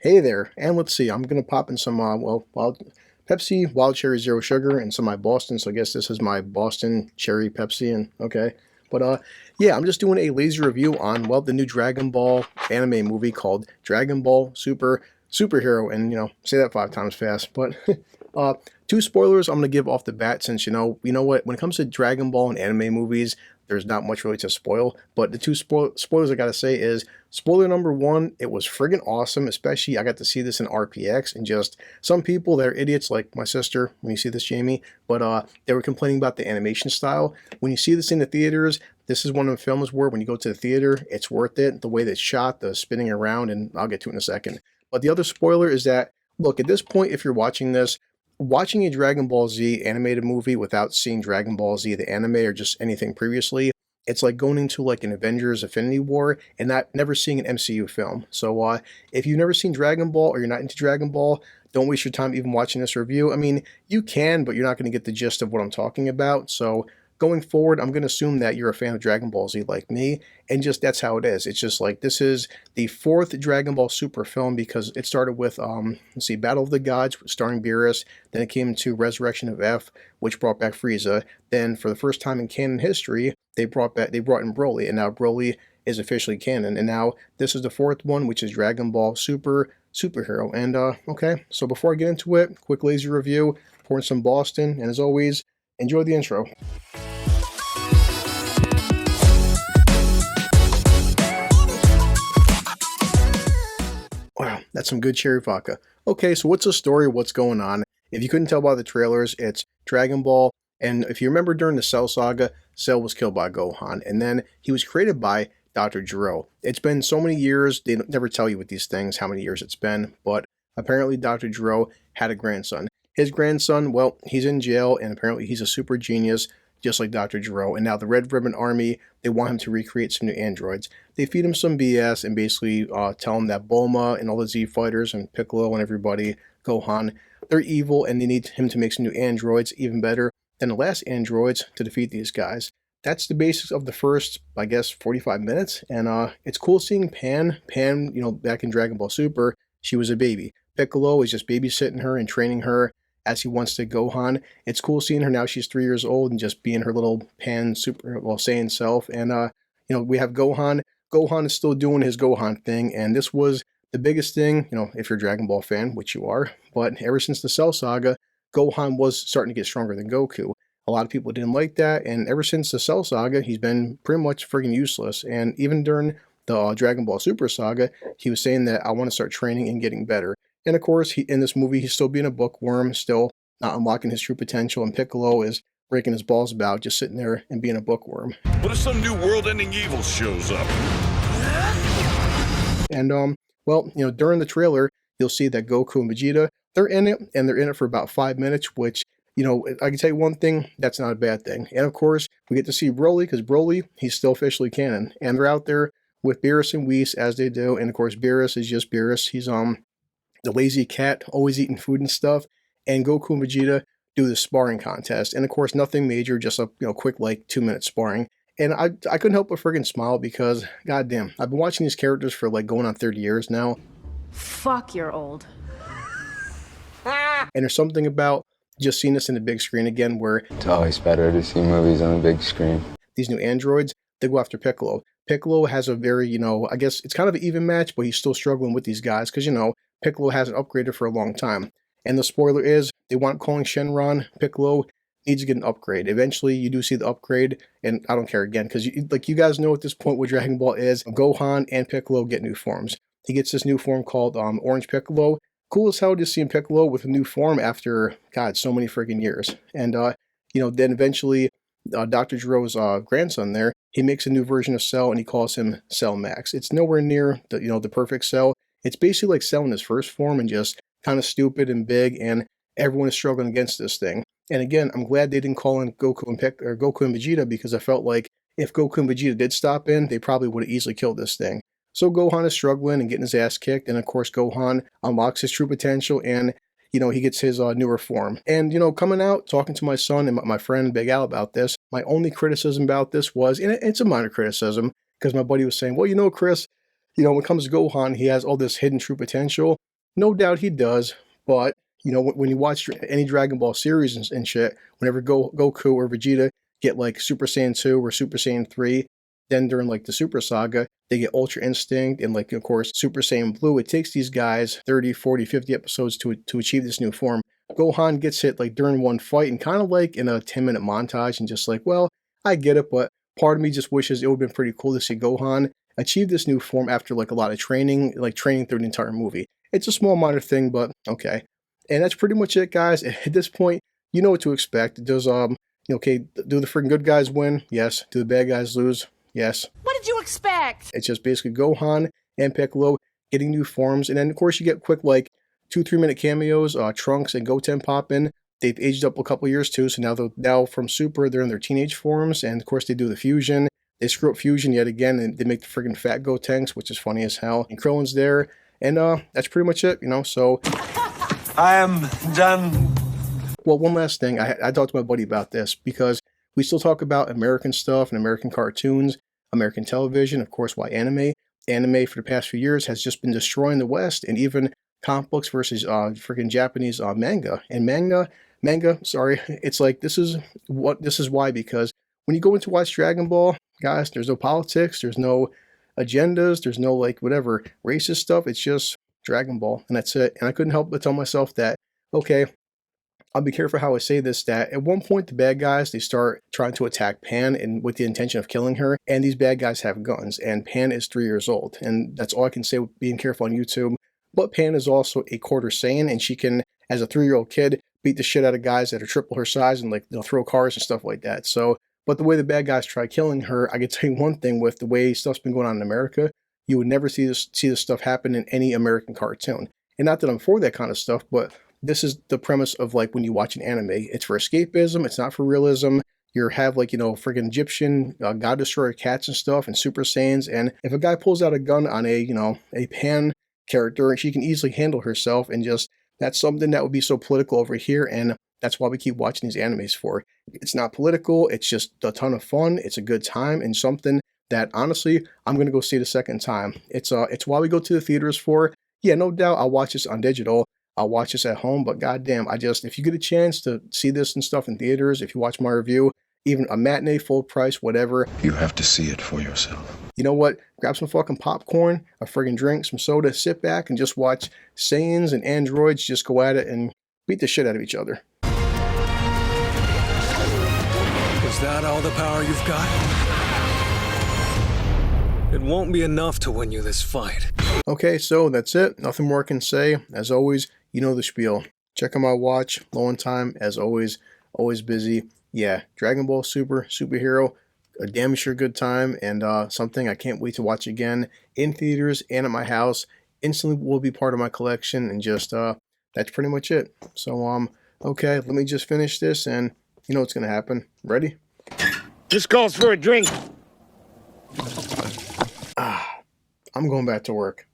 Hey there, and let's see, I'm gonna pop in some, Pepsi Wild Cherry Zero Sugar and some of my Boston, so I guess this is my Boston Cherry Pepsi, and okay. But, yeah, I'm just doing a lazy review on, well, the new Dragon Ball anime movie called Dragon Ball Superhero, and, say that 5 times fast, but, uh, two spoilers I'm gonna give off the bat since, you know what, when it comes to Dragon Ball and anime movies, there's not much really to spoil, but the two spoilers I gotta say is, spoiler number one, it was friggin' awesome, especially I got to see this in RPX, and just some people that are idiots like my sister, when you see this, Jamie, but they were complaining about the animation style. When you see this in the theaters, this is one of the films where when you go to the theater, it's worth it. The way that it's shot, the spinning around, and I'll get to it in a second. But the other spoiler is that, look, at this point, if you're watching this, watching a Dragon Ball Z animated movie without seeing Dragon Ball Z the anime or just anything previously, it's like going into like an Avengers Affinity War and not never seeing an MCU film. So if you've never seen Dragon Ball or you're not into Dragon Ball, don't waste your time even watching this review. I mean, you can, but you're not going to get the gist of what I'm talking about. So going forward, I'm going to assume that you're a fan of Dragon Ball Z like me, and just that's how it is. It's just like this is the fourth Dragon Ball Super film because it started with let's see, Battle of the Gods starring Beerus, then it came to Resurrection of F, which brought back Frieza. Then for the first time in canon history, they brought in Broly, and now Broly is officially canon. And now this is the fourth one, which is Dragon Ball Superhero. And okay, so before I get into it, quick lazy review, pouring some Boston, and as always, enjoy the intro. Wow, that's some good cherry vodka. Okay, so what's the story? What's going on? If you couldn't tell by the trailers, it's Dragon Ball. And if you remember during the Cell saga, Cell was killed by Gohan. And then he was created by Dr. Gero. It's been so many years, they never tell you with these things how many years it's been, but apparently Dr. Gero had a grandson. His grandson, well, he's in jail, and apparently he's a super genius, just like Dr. Gero. And now the Red Ribbon Army, they want him to recreate some new androids. They feed him some BS and basically tell him that Bulma and all the Z fighters and Piccolo and everybody, Gohan, they're evil and they need him to make some new androids even better than the last androids to defeat these guys. That's the basics of the first, I guess, 45 minutes. And it's cool seeing Pan. Pan, back in Dragon Ball Super, she was a baby. Piccolo is just babysitting her and training her as he wants to Gohan. It's cool seeing her now. She's 3 years old and just being her little Pan Super, well, Saiyan self. And, we have Gohan. Gohan is still doing his Gohan thing. And this was the biggest thing, if you're a Dragon Ball fan, which you are. But ever since the Cell Saga, Gohan was starting to get stronger than Goku. A lot of people didn't like that. And ever since the Cell Saga, he's been pretty much friggin' useless. And even during the Dragon Ball Super Saga, he was saying that I want to start training and getting better. And of course, in this movie, he's still being a bookworm, still not unlocking his true potential, and Piccolo is breaking his balls about just sitting there and being a bookworm. What if some new world-ending evil shows up? And, during the trailer, you'll see that Goku and Vegeta, they're in it, and they're in it for about 5 minutes, which, I can tell you one thing, that's not a bad thing. And of course, we get to see Broly, because Broly, he's still officially canon, and they're out there with Beerus and Whis, as they do, and of course, Beerus is just Beerus. He's, the lazy cat, always eating food and stuff, and Goku and Vegeta do the sparring contest. And of course, nothing major, just a quick 2-minute sparring. And I couldn't help but friggin' smile because, goddamn, I've been watching these characters for going on 30 years now. Fuck, you're old. And there's something about just seeing this in the big screen again where It's always better to see movies on the big screen. These new androids, they go after Piccolo. Piccolo has a very, I guess it's kind of an even match, but he's still struggling with these guys because, Piccolo hasn't upgraded for a long time. And the spoiler is, they want calling Shenron. Piccolo needs to get an upgrade. Eventually, you do see the upgrade, and I don't care again, because you guys know at this point what Dragon Ball is. Gohan and Piccolo get new forms. He gets this new form called Orange Piccolo. Cool as hell just seeing Piccolo with a new form after, God, so many freaking years. And, then eventually, Dr. Gero's grandson there, he makes a new version of Cell, and he calls him Cell Max. It's nowhere near the perfect Cell. It's basically like Cell in his first form and just kind of stupid and big, and everyone is struggling against this thing. And again, I'm glad they didn't call in Goku and Vegeta because I felt like if Goku and Vegeta did stop in, they probably would have easily killed this thing. So Gohan is struggling and getting his ass kicked, and of course Gohan unlocks his true potential and he gets his newer form. And, coming out, talking to my son and my friend Big Al about this, my only criticism about this was, and it's a minor criticism, because my buddy was saying, well, Chris, when it comes to Gohan, he has all this hidden true potential. No doubt he does, but you know, when you watch any Dragon Ball series and shit, whenever Goku or Vegeta get like Super Saiyan 2 or Super Saiyan 3, then during like the Super Saga, they get Ultra Instinct and like, of course, Super Saiyan Blue. It takes these guys 30, 40, 50 episodes to achieve this new form. Gohan gets hit like during one fight and kind of like in a 10-minute montage and just like, well, I get it, but part of me just wishes it would have been pretty cool to see Gohan achieve this new form after like a lot of training, like training through the entire movie. It's a small minor thing, but okay. And that's pretty much it, guys. At this point, you know what to expect. Does okay, do the freaking good guys win? Yes. Do the bad guys lose? Yes. What did you expect? It's just basically Gohan and Piccolo getting new forms, and then of course you get quick like 2-3 minute cameos. Trunks and Goten pop in. They've aged up a couple years too, so now from Super they're in their teenage forms, and of course they do the fusion. They screw up fusion yet again, and they make the freaking fat Gotenks, which is funny as hell. And Krillin's there, and that's pretty much it, you know. So I am done. well, one last thing, I talked to my buddy about this because we still talk about American stuff and American cartoons, American television, of course. Why anime? Anime for the past few years has just been destroying the West, and even comic books versus freaking Japanese manga. And manga, sorry, it's like this is why, because when you go into watch Dragon Ball, guys, there's no politics, there's no agendas, there's no like whatever racist stuff. It's just Dragon Ball, and that's it. And I couldn't help but tell myself that, okay, I'll be careful how I say this, that at one point the bad guys, they start trying to attack Pan and with the intention of killing her, and these bad guys have guns, and Pan is 3 years old, and that's all I can say with being careful on YouTube. But Pan is also a quarter Saiyan, and she can, as a 3-year-old kid, beat the shit out of guys that are triple her size and like they'll throw cars and stuff like that. So, but the way the bad guys try killing her, I can tell you one thing, with the way stuff's been going on in America, you would never see this stuff happen in any American cartoon. And not that I'm for that kind of stuff, but this is the premise of like when you watch an anime. It's for escapism, it's not for realism. You have like, you know, friggin' Egyptian god destroyer cats and stuff and Super Saiyans, and if a guy pulls out a gun on a, you know, a Pan character, she can easily handle herself, and just that's something that would be so political over here, and that's why we keep watching these animes for. It's not political, it's just a ton of fun, it's a good time, and something that honestly I'm gonna go see the second time. It's why we go to the theaters for. Yeah, no doubt I'll watch this on digital, I'll watch this at home, but goddamn, if you get a chance to see this and stuff in theaters, if you watch my review, even a matinee, full price, whatever, You have to see it for yourself. you know what? Grab some fucking popcorn, a friggin' drink, some soda, sit back and just watch Saiyans and androids just go at it and beat the shit out of each other. Is that all the power you've got? It won't be enough to win you this fight. Okay, so that's it. Nothing more I can say. As always, you know the spiel. Check out my watch, low on time, as always busy. Yeah, Dragon Ball Superhero, a damn sure good time, and something I can't wait to watch again in theaters and at my house. Instantly will be part of my collection, and just that's pretty much it. So okay, let me just finish this, and you know what's gonna happen. Ready? This calls for a drink. I'm going back to work.